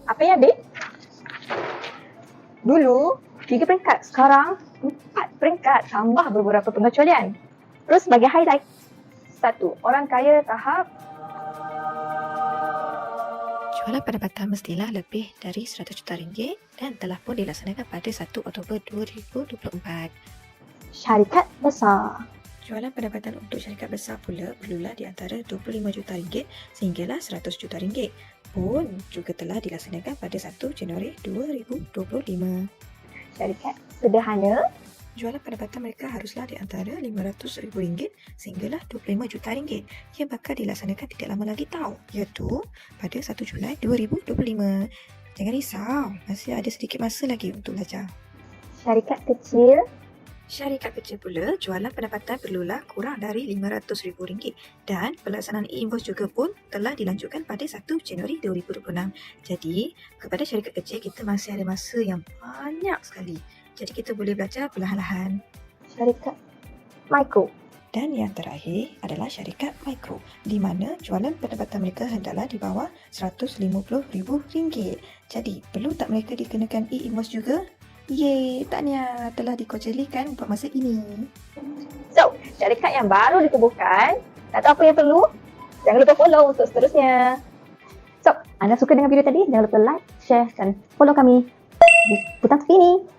Apa ya, Adik? Dulu 3 peringkat, sekarang 4 peringkat, tambah beberapa pengecualian. Terus bagi highlight. 1. Orang kaya tahap Jualan pendapatan mestilah lebih dari RM100 juta dan telah pun dilaksanakan pada 1 Oktober 2024. syarikat besar. Jualan pendapatan untuk syarikat besar pula perlulah di antara RM25 juta sehinggalah RM100 juta pun juga telah dilaksanakan pada 1 Januari 2025. Syarikat sederhana. Jualan pendapatan mereka haruslah di antara RM500,000 sehinggalah RM25 juta yang bakal dilaksanakan tidak lama lagi iaitu pada 1 Julai 2025. Jangan risau, masih ada sedikit masa lagi untuk belajar. Syarikat kecil. Syarikat kecil pula, jualan pendapatan perlulah kurang dari RM500,000 dan pelaksanaan e-invoice juga pun telah dilanjutkan pada 1 Januari 2026. Jadi, kepada syarikat kecil kita masih ada masa yang banyak sekali. Jadi kita boleh belajar perlahan-lahan. Syarikat mikro. Dan yang terakhir adalah syarikat mikro, di mana jualan pendapatan mereka hendaklah di bawah RM150,000. Jadi, perlu tak mereka dikenakan e-invoice juga? Yeay, tahniah telah dikecualikan untuk masa ini. So, syarikat yang baru ditubuhkan, tak tahu apa yang perlu? Jangan lupa follow untuk seterusnya. So, anda suka dengan video tadi? Jangan lupa like, share dan follow kami di butang tepi ni.